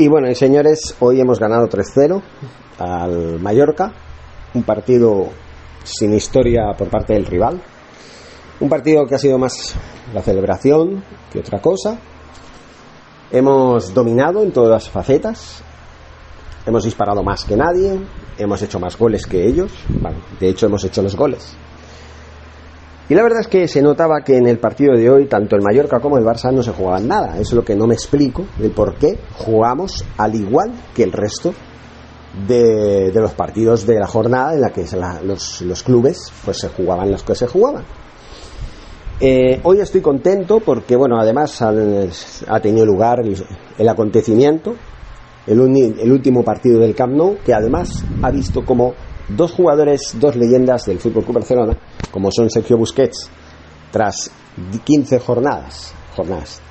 Y bueno, señores, hoy hemos ganado 3-0 al Mallorca, un partido sin historia por parte del rival, un partido que ha sido más la celebración que otra cosa. Hemos dominado en todas las facetas, hemos disparado más que nadie, hemos hecho más goles que ellos, bueno, de hecho hemos hecho los goles. Y la verdad es que se notaba que en el partido de hoy tanto el Mallorca como el Barça no se jugaban nada. Eso es lo que no me explico, el por qué jugamos al igual que el resto de los partidos de la jornada en la que los clubes pues se jugaban los que se jugaban. Hoy estoy contento porque, bueno, además ha tenido lugar el acontecimiento, el último partido del Camp Nou, que además ha visto como dos jugadores, dos leyendas del FC Barcelona, como son Sergio Busquets, tras 15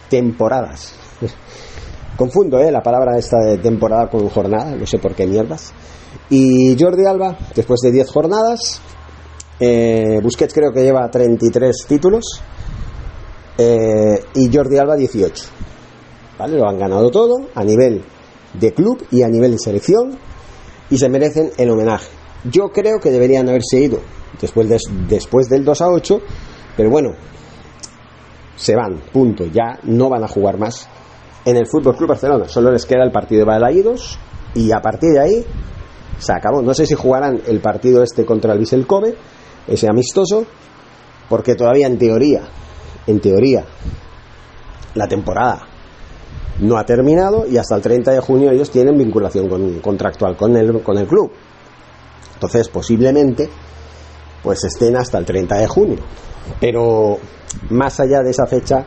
temporadas. Confundo la palabra esta de temporada con jornada, no sé por qué mierdas. Y Jordi Alba, después de 10 jornadas, Busquets creo que lleva 33 títulos, y Jordi Alba 18. ¿Vale? Lo han ganado todo a nivel de club y a nivel de selección y se merecen el homenaje. Yo creo que deberían haberse ido después del 2-8, pero bueno, se van, punto. Ya no van a jugar más en el FC Barcelona. Solo les queda el partido de Balaídos y a partir de ahí se acabó. No sé si jugarán el partido este contra el Vissel Kobe, ese amistoso, porque todavía en teoría la temporada no ha terminado y hasta el 30 de junio ellos tienen vinculación contractual con el club. Entonces posiblemente pues estén hasta el 30 de junio. Pero más allá de esa fecha,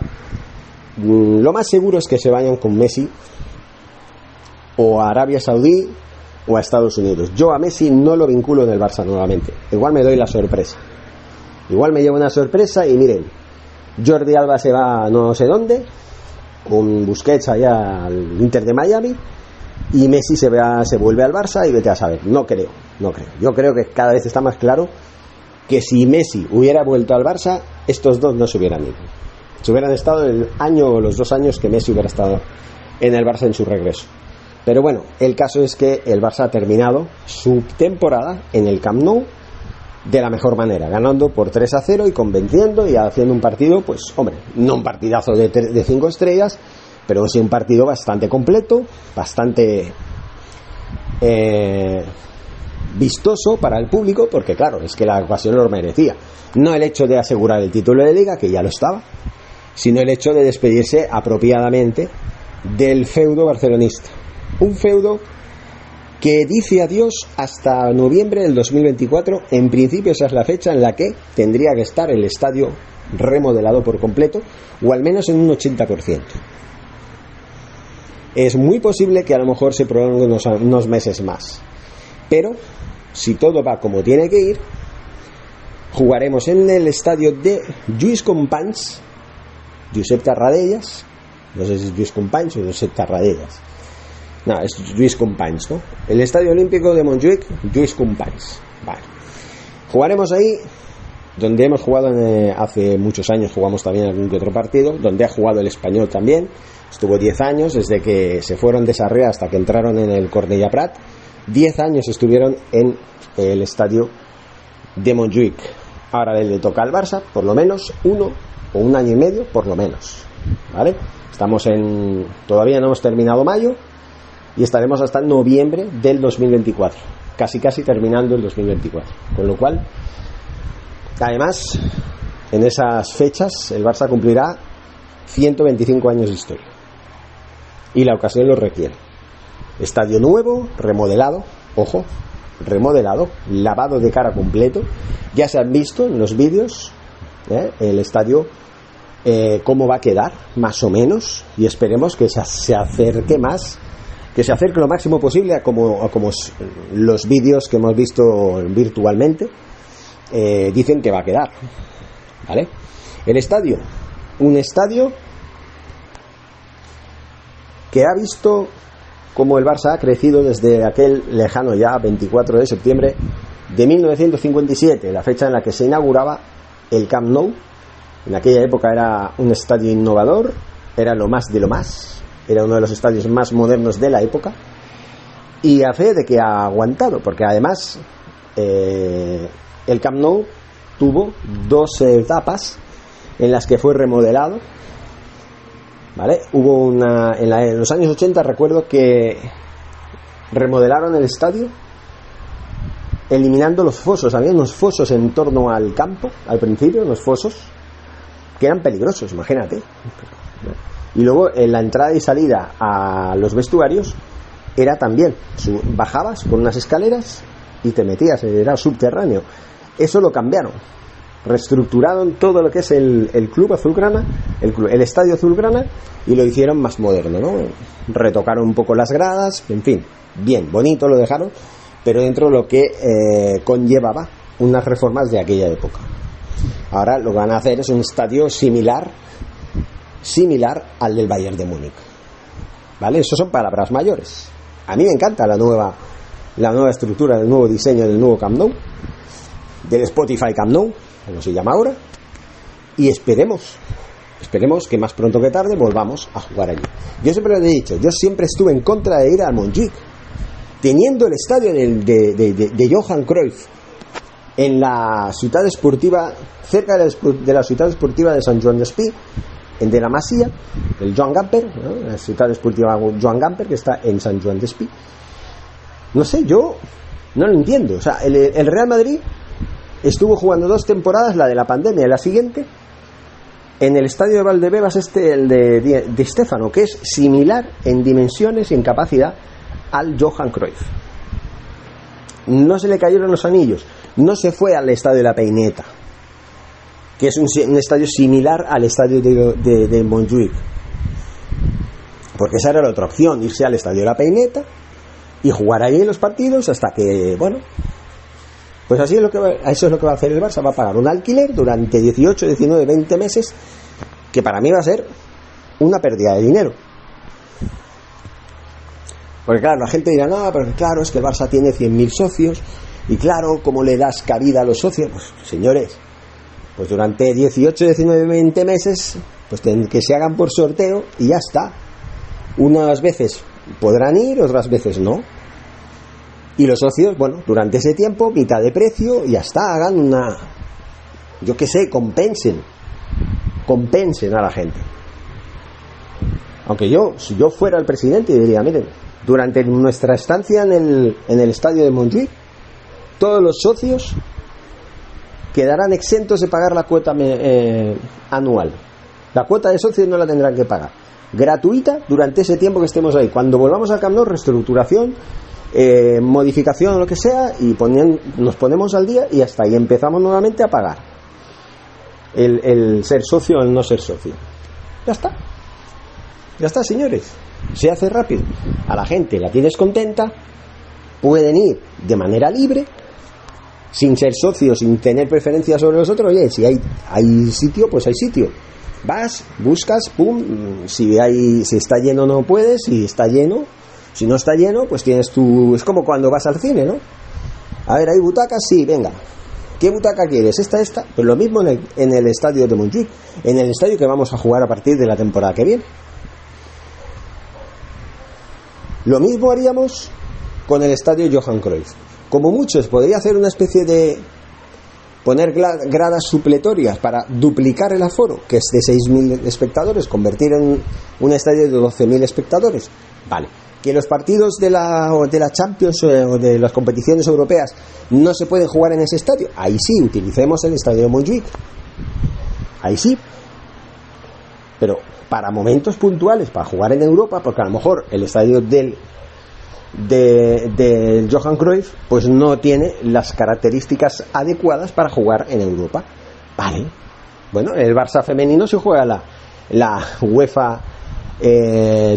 lo más seguro es que se vayan con Messi o a Arabia Saudí o a Estados Unidos. Yo a Messi no lo vinculo en el Barça nuevamente. Igual me doy la sorpresa. Igual me llevo una sorpresa y miren, Jordi Alba se va no sé dónde, con Busquets allá al Inter de Miami, y Messi se vuelve al Barça y vete a saber. No creo. Yo creo que cada vez está más claro que si Messi hubiera vuelto al Barça, estos dos no se hubieran ido. Se hubieran estado el año o los 2 años que Messi hubiera estado en el Barça en su regreso. Pero bueno, el caso es que el Barça ha terminado su temporada en el Camp Nou de la mejor manera, ganando por 3-0 y convenciendo y haciendo un partido, pues hombre, no un partidazo de 5 estrellas, pero sí un partido bastante completo, bastante vistoso para el público, porque claro, es que la ocasión lo merecía. No el hecho de asegurar el título de Liga, que ya lo estaba, sino el hecho de despedirse apropiadamente del feudo barcelonista. Un feudo que dice adiós hasta noviembre del 2024. En principio esa es la fecha en la que tendría que estar el estadio remodelado por completo, o al menos en un 80%. Es muy posible que a lo mejor se prolongue unos meses más, pero si todo va como tiene que ir, jugaremos en el estadio de Lluís Companys, Josep Tarradellas, no sé si es Lluís Companys o Josep Tarradellas, no, es Lluís Companys, ¿no? El Estadio Olímpico de Montjuïc, Lluís Companys. Vale. Jugaremos ahí, donde hemos jugado hace muchos años, jugamos también algún que otro partido, donde ha jugado el Español también. Estuvo 10 años, desde que se fueron de Sarriá hasta que entraron en el Cornellà Prat. 10 años estuvieron en el Estadio de Montjuïc. Ahora le toca al Barça, por lo menos 1 o 1 año y medio, por lo menos. ¿Vale? Todavía no hemos terminado mayo, y estaremos hasta noviembre del 2024, casi terminando el 2024, con lo cual, además, en esas fechas el Barça cumplirá 125 años de historia y la ocasión lo requiere. Estadio nuevo, remodelado, ojo, remodelado, lavado de cara completo. Ya se han visto en los vídeos el estadio, cómo va a quedar más o menos, y esperemos que se acerque más, que se acerque lo máximo posible a como los vídeos que hemos visto virtualmente dicen que va a quedar, ¿vale? El estadio, un estadio que ha visto cómo el Barça ha crecido desde aquel lejano ya 24 de septiembre de 1957, la fecha en la que se inauguraba el Camp Nou. En aquella época era un estadio innovador, era lo más de lo más, era uno de los estadios más modernos de la época, y a fe de que ha aguantado, porque además el Camp Nou tuvo 2 etapas en las que fue remodelado, ¿vale? Hubo en los años 80 recuerdo que remodelaron el estadio eliminando los fosos. Había unos fosos en torno al campo al principio, unos fosos que eran peligrosos, imagínate. Y luego en la entrada y salida a los vestuarios era también, bajabas con unas escaleras y te metías, era subterráneo. Eso lo cambiaron, reestructuraron todo lo que es el club azulgrana, el estadio azulgrana, y lo hicieron más moderno, ¿no? Retocaron un poco las gradas, en fin, bien, bonito lo dejaron, pero dentro de lo que conllevaba unas reformas de aquella época. Ahora lo que van a hacer es un estadio similar al del Bayern de Múnich, ¿vale? Eso son palabras mayores. A mí me encanta la nueva estructura, el nuevo diseño del nuevo Camp Nou, del Spotify Camp Nou, como se llama ahora, y esperemos que más pronto que tarde volvamos a jugar allí. Yo siempre lo he dicho, yo siempre estuve en contra de ir al Montjuïc, teniendo el estadio de Johan Cruyff en la ciudad esportiva, cerca de la ciudad esportiva de Sant Joan d'Espí, de la Masía, el Joan Gamper, ¿no? La ciudad esportiva Joan Gamper, que está en Sant Joan d'Espí. No sé, yo no lo entiendo. O sea, el Real Madrid estuvo jugando 2 temporadas, la de la pandemia y la siguiente, en el estadio de Valdebebas, el de Stéfano, que es similar en dimensiones y en capacidad al Johan Cruyff. No se le cayeron los anillos, no se fue al estadio de la Peineta, que es un estadio similar al estadio de Montjuïc, porque esa era la otra opción, irse al estadio de la Peineta y jugar ahí en los partidos hasta que, bueno, pues así es eso es lo que va a hacer el Barça. Va a pagar un alquiler durante 18, 19, 20 meses, que para mí va a ser una pérdida de dinero. Porque claro, la gente dirá, no, pero claro, es que el Barça tiene 100.000 socios, y claro, ¿cómo le das cabida a los socios? Pues señores, pues durante 18, 19, 20 meses, pues que se hagan por sorteo y ya está. Unas veces podrán ir, otras veces no. Y los socios, bueno, durante ese tiempo, mitad de precio, y ya está, hagan yo qué sé, compensen a la gente. Aunque si yo fuera el presidente, diría, miren, durante nuestra estancia en el estadio de Montjuïc, todos los socios quedarán exentos de pagar la cuota anual. La cuota de socios no la tendrán que pagar. Gratuita durante ese tiempo que estemos ahí. Cuando volvamos al Camp Nou, reestructuración, modificación o lo que sea, y nos ponemos al día y hasta ahí empezamos nuevamente a pagar el ser socio o el no ser socio. Ya está, señores, se hace rápido, a la gente la tienes contenta, pueden ir de manera libre, sin ser socio, sin tener preferencias sobre los otros. Oye, si hay sitio, pues hay sitio, vas, buscas, pum, si está lleno no puedes, si está lleno. Si no está lleno, pues tienes es como cuando vas al cine, ¿no? A ver, ¿hay butacas? Sí, venga. ¿Qué butaca quieres? Esta. Pues lo mismo en el estadio de Montjuïc, en el estadio que vamos a jugar a partir de la temporada que viene. Lo mismo haríamos con el estadio Johan Cruyff. Como muchos, podría hacer una especie de poner gradas supletorias para duplicar el aforo, que es de 6.000 espectadores, convertir en un estadio de 12.000 espectadores. Vale. Que los partidos de la Champions o de las competiciones europeas no se pueden jugar en ese estadio. Ahí sí, utilicemos el estadio de Montjuïc. Ahí sí. Pero para momentos puntuales, para jugar en Europa, porque a lo mejor el estadio del Johan Cruyff pues no tiene las características adecuadas para jugar en Europa. Vale. Bueno, el Barça femenino se juega la UEFA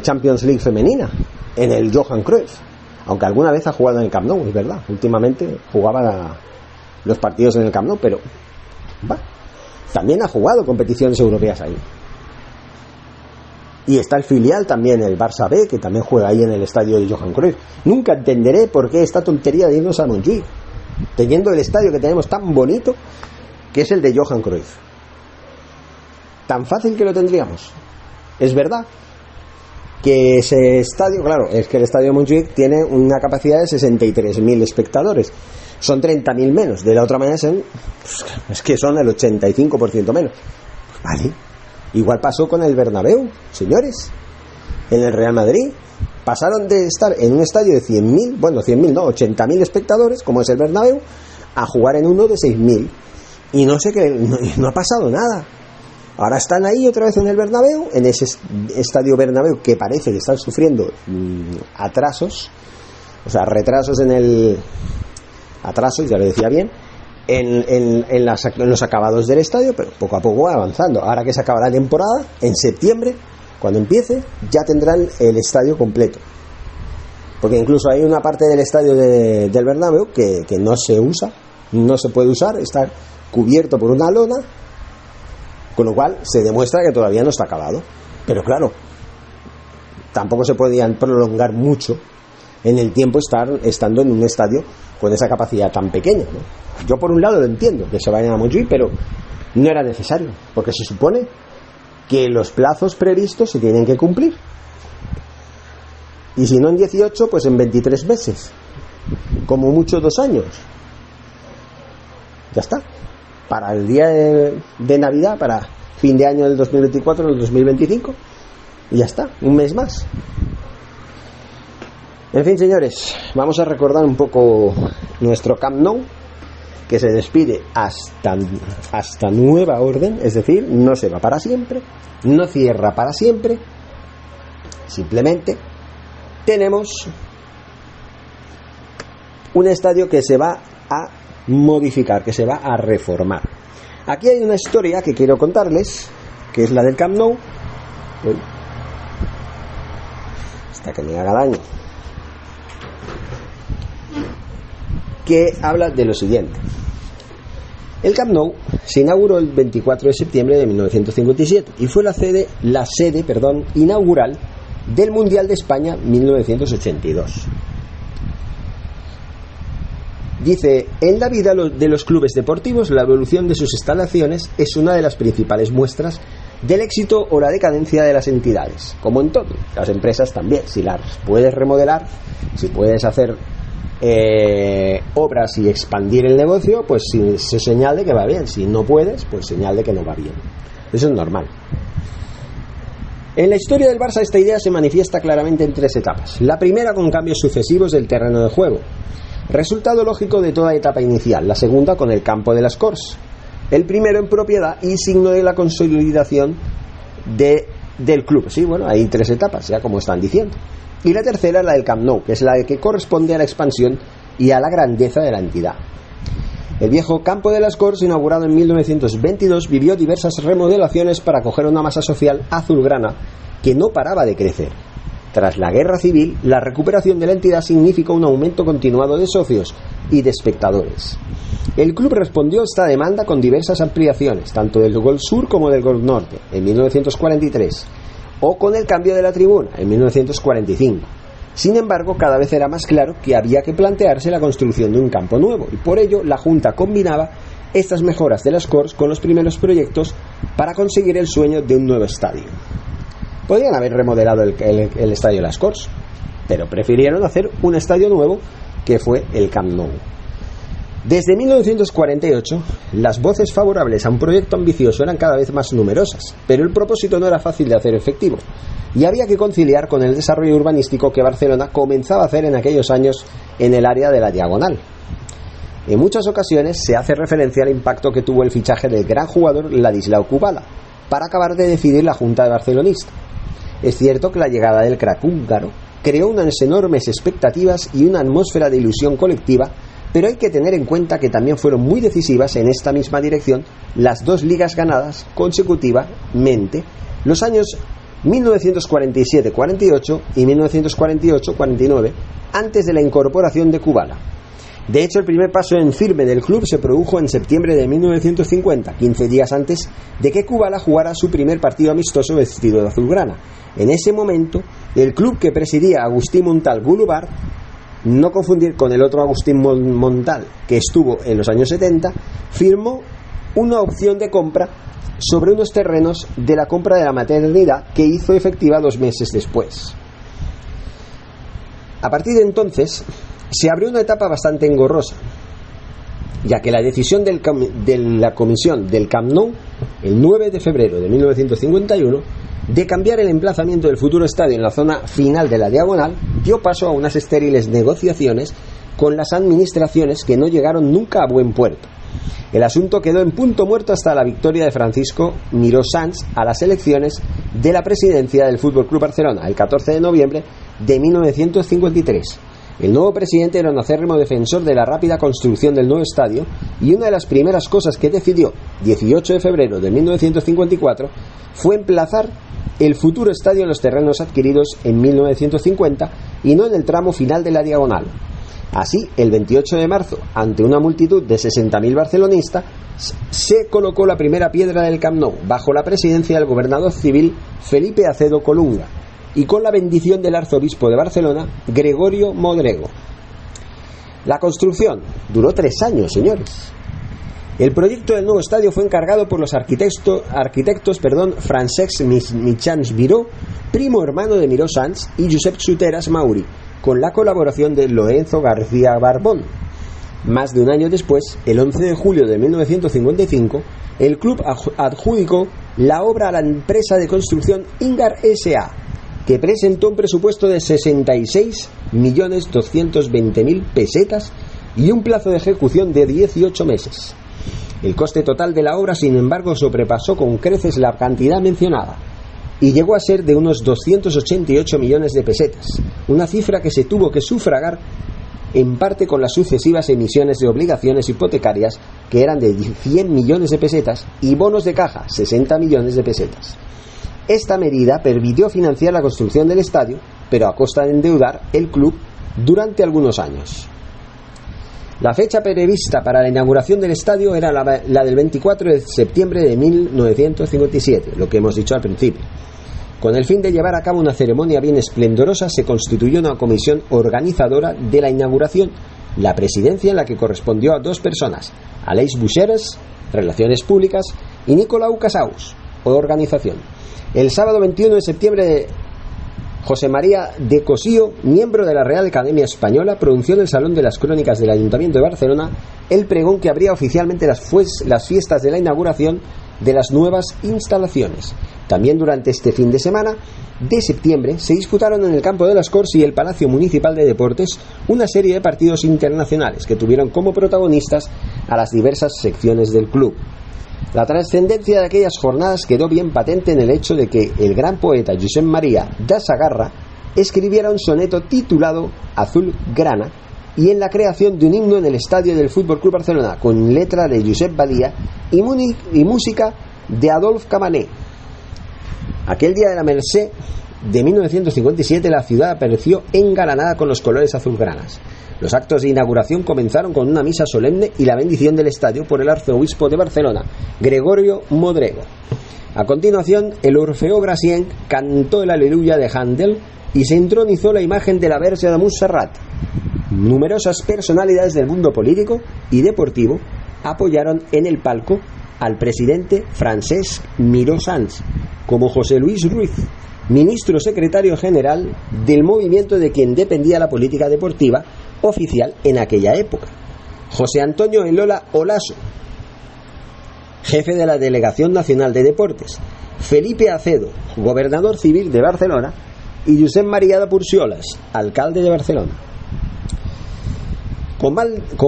Champions League femenina en el Johan Cruyff, aunque alguna vez ha jugado en el Camp Nou, es verdad, últimamente jugaba los partidos en el Camp Nou, pero también ha jugado competiciones europeas ahí. Y está el filial también, el Barça B, que también juega ahí en el estadio de Johan Cruyff. Nunca entenderé por qué esta tontería de irnos a Montjuïc, teniendo el estadio que tenemos tan bonito, que es el de Johan Cruyff. Tan fácil que lo tendríamos, es verdad. que ese estadio, claro, es que el estadio de Montjuic tiene una capacidad de 63.000 espectadores, son 30.000 menos, de la otra manera es que son el 85% menos. Vale, igual pasó con el Bernabéu, señores, en el Real Madrid pasaron de estar en un estadio de 100.000, bueno, 100.000 no, 80.000 espectadores, como es el Bernabéu, a jugar en uno de 6.000, y no sé qué, no ha pasado nada. Ahora están ahí otra vez en el Bernabéu, en ese estadio Bernabéu que parece que están sufriendo atrasos, o sea, retrasos atrasos, ya lo decía bien, en los acabados del estadio, pero poco a poco va avanzando. Ahora que se acaba la temporada, en septiembre, cuando empiece, ya tendrán el estadio completo. Porque incluso hay una parte del estadio del Bernabéu que no se usa, no se puede usar, está cubierto por una lona, con lo cual se demuestra que todavía no está acabado. Pero claro, tampoco se podían prolongar mucho en el tiempo estando en un estadio con esa capacidad tan pequeña, ¿no? Yo por un lado lo entiendo, que se vayan a Montjuic, pero no era necesario, porque se supone que los plazos previstos se tienen que cumplir. Y si no en 18, pues en 23 meses, como mucho 2 años. Ya está. Para el día de Navidad, para fin de año del 2024, del 2025, y ya está, un mes más. En fin, señores, vamos a recordar un poco nuestro Camp Nou, que se despide hasta nueva orden, es decir, no se va para siempre, no cierra para siempre, simplemente tenemos un estadio que se va a modificar, que se va a reformar. Aquí hay una historia que quiero contarles, que es la del Camp Nou. Hasta que me haga daño. Que habla de lo siguiente. El Camp Nou se inauguró el 24 de septiembre de 1957 y fue la sede inaugural del Mundial de España 1982. Dice, en la vida de los clubes deportivos, la evolución de sus instalaciones es una de las principales muestras del éxito o la decadencia de las entidades. Como en todo, las empresas también, si las puedes remodelar, si puedes hacer obras y expandir el negocio, pues es señal de que va bien. Si no puedes, pues señal de que no va bien. Eso es normal. En la historia del Barça esta idea se manifiesta claramente en 3 etapas. La primera con cambios sucesivos del terreno de juego, resultado lógico de toda etapa inicial. La segunda con el campo de las Corts, el primero en propiedad y signo de la consolidación del club. Sí, bueno, hay 3 etapas, ya como están diciendo. Y la tercera, la del Camp Nou, que es la que corresponde a la expansión y a la grandeza de la entidad. El viejo campo de las Corts, inaugurado en 1922, vivió diversas remodelaciones para acoger una masa social azulgrana que no paraba de crecer. Tras la guerra civil, la recuperación de la entidad significó un aumento continuado de socios y de espectadores. El club respondió a esta demanda con diversas ampliaciones, tanto del Gol Sur como del Gol Norte, en 1943, o con el cambio de la tribuna, en 1945. Sin embargo, cada vez era más claro que había que plantearse la construcción de un campo nuevo, y por ello la Junta combinaba estas mejoras de las Corts con los primeros proyectos para conseguir el sueño de un nuevo estadio. Podrían haber remodelado el estadio de las Corts, pero prefirieron hacer un estadio nuevo, que fue el Camp Nou. Desde 1948, las voces favorables a un proyecto ambicioso eran cada vez más numerosas, pero el propósito no era fácil de hacer efectivo, y había que conciliar con el desarrollo urbanístico que Barcelona comenzaba a hacer en aquellos años en el área de la Diagonal. En muchas ocasiones se hace referencia al impacto que tuvo el fichaje del gran jugador Ladislao Kubala, para acabar de decidir la Junta de Barcelonista. Es cierto que la llegada del crack húngaro creó unas enormes expectativas y una atmósfera de ilusión colectiva, pero hay que tener en cuenta que también fueron muy decisivas en esta misma dirección las 2 ligas ganadas consecutivamente, los años 1947-48 y 1948-49, antes de la incorporación de Kubala. De hecho, el primer paso en firme del club se produjo en septiembre de 1950, 15 días antes de que Kubala jugara su primer partido amistoso vestido de azulgrana. En ese momento, el club que presidía Agustín Montal Gulubart, no confundir con el otro Agustín Montal que estuvo en los años 70, firmó una opción de compra sobre unos terrenos de la compra de la maternidad que hizo efectiva 2 meses después. A partir de entonces se abrió una etapa bastante engorrosa, ya que la decisión de la comisión del Camp Nou, el 9 de febrero de 1951, de cambiar el emplazamiento del futuro estadio en la zona final de la Diagonal, dio paso a unas estériles negociaciones con las administraciones que no llegaron nunca a buen puerto. El asunto quedó en punto muerto hasta la victoria de Francisco Miró Sans a las elecciones de la presidencia del FC Barcelona el 14 de noviembre de 1953. El nuevo presidente era un acérrimo defensor de la rápida construcción del nuevo estadio, y una de las primeras cosas que decidió, 18 de febrero de 1954, fue emplazar el futuro estadio en los terrenos adquiridos en 1950 y no en el tramo final de la Diagonal. Así, el 28 de marzo, ante una multitud de 60.000 barcelonistas, se colocó la primera piedra del Camp Nou, bajo la presidencia del gobernador civil Felipe Acedo Colunga, y con la bendición del arzobispo de Barcelona, Gregorio Modrego. La construcción duró 3 años, señores. El proyecto del nuevo estadio fue encargado por los arquitectos Francesc Mitjans Miró, primo hermano de Miró Sans, y Josep Soteras Mauri, con la colaboración de Lorenzo García Barbón. Más de un año después, el 11 de julio de 1955, el club adjudicó la obra a la empresa de construcción Ingar S.A., que presentó un presupuesto de 66.220.000 pesetas y un plazo de ejecución de 18 meses. El coste total de la obra, sin embargo, sobrepasó con creces la cantidad mencionada y llegó a ser de unos 288 millones de pesetas, una cifra que se tuvo que sufragar en parte con las sucesivas emisiones de obligaciones hipotecarias, que eran de 100 millones de pesetas, y bonos de caja, 60 millones de pesetas. Esta medida permitió financiar la construcción del estadio, pero a costa de endeudar el club durante algunos años. La fecha prevista para la inauguración del estadio era la del 24 de septiembre de 1957, lo que hemos dicho al principio. Con el fin de llevar a cabo una ceremonia bien esplendorosa, se constituyó una comisión organizadora de la inauguración, la presidencia, en la que correspondió a 2 personas, Aleix Buixeras, Relaciones Públicas, y Nicolau Casaus, organización. El sábado 21 de septiembre, José María de Cosío, miembro de la Real Academia Española, pronunció en el Salón de las Crónicas del Ayuntamiento de Barcelona el pregón que abría oficialmente las fiestas de la inauguración de las nuevas instalaciones. También durante este fin de semana de septiembre se disputaron en el Campo de las Corts y el Palacio Municipal de Deportes una serie de partidos internacionales que tuvieron como protagonistas a las diversas secciones del club. La trascendencia de aquellas jornadas quedó bien patente en el hecho de que el gran poeta Josep María da Sagarra escribiera un soneto titulado Azul Grana, y en la creación de un himno en el estadio del FC Barcelona con letra de Josep Badia y música de Adolf Camané. Aquel día de la Mercè de 1957 la ciudad apareció engalanada con los colores azulgranas. Los actos de inauguración comenzaron con una misa solemne y la bendición del estadio por el arzobispo de Barcelona, Gregorio Modrego. A continuación, el Orfeó Gracienc cantó el Aleluya de Handel y se entronizó la imagen de la Verge de Montserrat. Numerosas personalidades del mundo político y deportivo apoyaron en el palco al presidente Francesc Miró Sans, como José Luis Ruiz, ministro secretario general del movimiento de quien dependía la política deportiva oficial en aquella época, José Antonio Elola Olaso, jefe de la Delegación Nacional de Deportes, Felipe Acedo, gobernador civil de Barcelona, y Josep María de Purciolas, alcalde de Barcelona. Con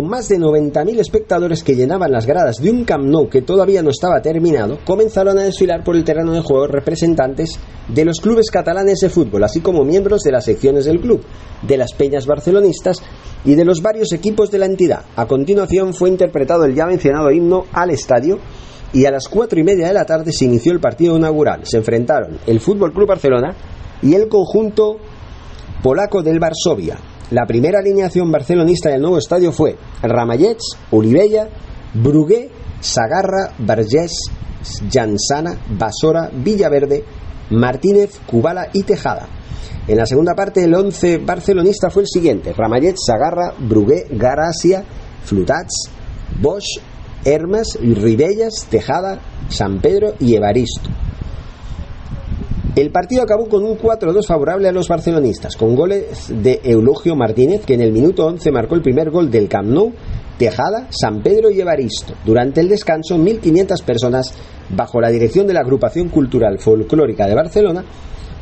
más de 90.000 espectadores que llenaban las gradas de un Camp Nou que todavía no estaba terminado, comenzaron a desfilar por el terreno de juego representantes de los clubes catalanes de fútbol, así como miembros de las secciones del club, de las peñas barcelonistas y de los varios equipos de la entidad. A continuación fue interpretado el ya mencionado himno al estadio y a las 4:30 de la tarde se inició el partido inaugural. Se enfrentaron el FC Barcelona y el conjunto polaco del Varsovia. La primera alineación barcelonista del nuevo estadio fue Ramallets, Olivella, Brugué, Sagarra, Vergés, Jansana, Basora, Villaverde, Martínez, Kubala y Tejada. En la segunda parte el 11 barcelonista fue el siguiente: Ramallets, Sagarra, Brugué, García, Flutats, Bosch, Hermes, Ribelles, Tejada, San Pedro y Evaristo. El partido acabó con un 4-2 favorable a los barcelonistas, con goles de Eulogio Martínez, que en el minuto 11 marcó el primer gol del Camp Nou, Tejada, San Pedro y Evaristo. Durante el descanso, 1.500 personas, bajo la dirección de la Agrupación Cultural Folclórica de Barcelona,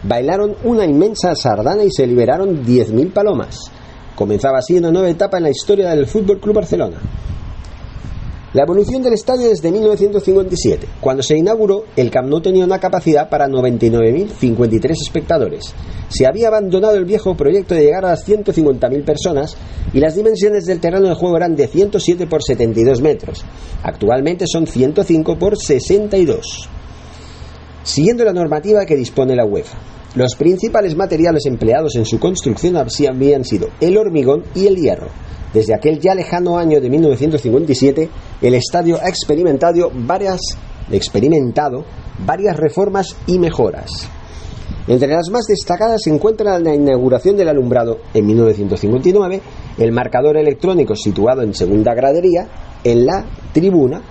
bailaron una inmensa sardana y se liberaron 10.000 palomas. Comenzaba así una nueva etapa en la historia del Fútbol Club Barcelona. La evolución del estadio desde 1957. Cuando se inauguró, el Camp Nou tenía una capacidad para 99.053 espectadores. Se había abandonado el viejo proyecto de llegar a las 150.000 personas y las dimensiones del terreno de juego eran de 107 por 72 metros. Actualmente son 105 por 62. Siguiendo la normativa que dispone la UEFA, los principales materiales empleados en su construcción habían sido el hormigón y el hierro. Desde aquel ya lejano año de 1957, el estadio ha experimentado varias reformas y mejoras. Entre las más destacadas se encuentra la inauguración del alumbrado en 1959, el marcador electrónico situado en segunda gradería, en la tribuna,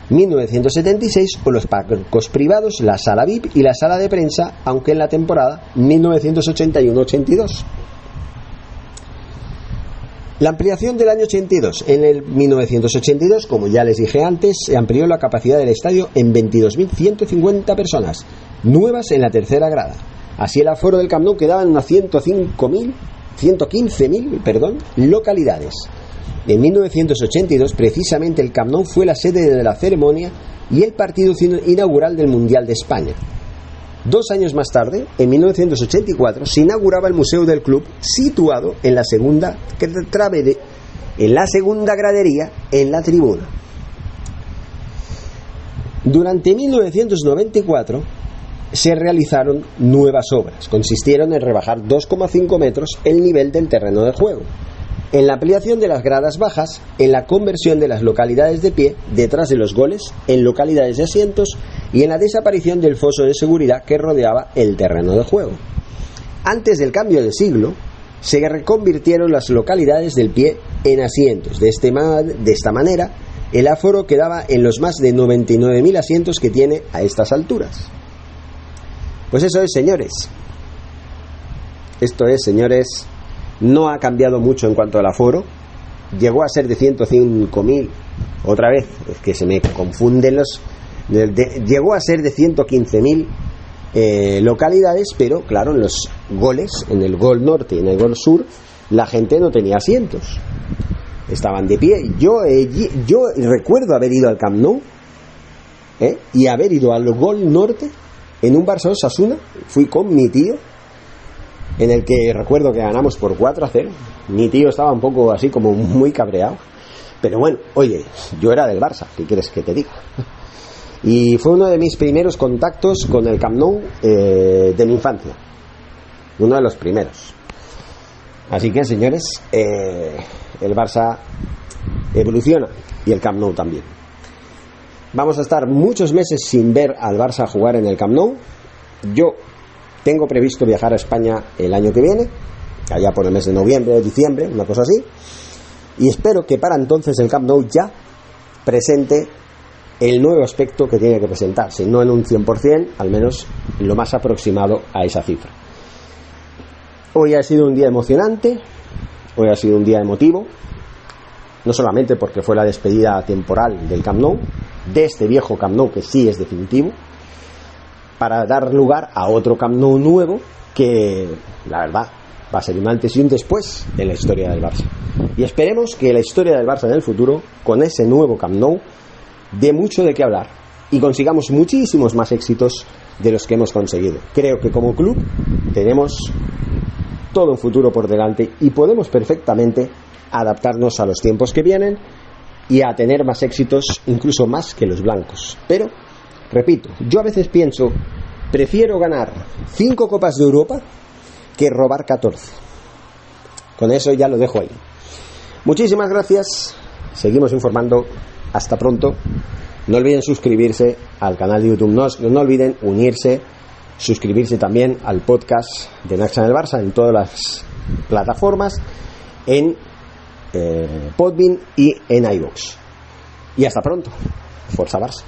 1976, o los palcos privados, la sala VIP y la sala de prensa, aunque en la temporada 1981-82. La ampliación del año 82. En el 1982, como ya les dije antes, se amplió la capacidad del estadio en 22.150 personas, nuevas en la tercera grada. Así el aforo del Camp Nou quedaba en unas 115.000 localidades. En 1982, precisamente, el Camp Nou fue la sede de la ceremonia y el partido inaugural del Mundial de España. 2 años más tarde, en 1984, se inauguraba el Museo del Club, situado en la segunda gradería, en la tribuna. Durante 1994 se realizaron nuevas obras. Consistieron en rebajar 2,5 metros el nivel del terreno de juego, en la ampliación de las gradas bajas, en la conversión de las localidades de pie detrás de los goles en localidades de asientos y en la desaparición del foso de seguridad que rodeaba el terreno de juego. Antes del cambio de siglo, se reconvirtieron las localidades del pie en asientos. De esta manera, el aforo quedaba en los más de 99.000 asientos que tiene a estas alturas. Pues eso es, señores. Esto es, señores. No ha cambiado mucho en cuanto al aforo. Llegó a ser de 105.000. Otra vez, es que se me confunden los... llegó a ser de 115.000 localidades, pero claro, en los goles, en el gol norte y en el gol sur, la gente no tenía asientos. Estaban de pie. Yo recuerdo haber ido al Camp Nou y haber ido al gol norte en un Barça Osasuna. Fui con mi tío, en el que recuerdo que ganamos por 4-0. Mi tío estaba un poco así como muy cabreado, pero bueno, oye, yo era del Barça, ¿qué quieres que te diga? Y fue uno de mis primeros contactos con el Camp Nou de mi infancia, uno de los primeros. Así que, señores, el Barça evoluciona y el Camp Nou también. Vamos a estar muchos meses sin ver al Barça jugar en el Camp Nou. Yo tengo previsto viajar a España el año que viene, allá por el mes de noviembre o diciembre, una cosa así, y espero que para entonces el Camp Nou ya presente el nuevo aspecto que tiene que presentarse, no en un 100%, al menos lo más aproximado a esa cifra. Hoy ha sido un día emocionante, hoy ha sido un día emotivo, no solamente porque fue la despedida temporal del Camp Nou, de este viejo Camp Nou que sí es definitivo, para dar lugar a otro Camp Nou nuevo que, la verdad, va a ser un antes y un después en la historia del Barça. Y esperemos que la historia del Barça en el futuro, con ese nuevo Camp Nou, dé mucho de qué hablar y consigamos muchísimos más éxitos de los que hemos conseguido. Creo que como club tenemos todo un futuro por delante y podemos perfectamente adaptarnos a los tiempos que vienen y a tener más éxitos, incluso más que los blancos. Pero repito, yo a veces pienso, prefiero ganar 5 Copas de Europa que robar 14. Con eso ya lo dejo ahí. Muchísimas gracias. Seguimos informando. Hasta pronto. No olviden suscribirse al canal de YouTube. No olviden unirse, suscribirse también al podcast de Next Channel Barça en todas las plataformas, en Podbean y en iVoox. Y hasta pronto. Forza Barça.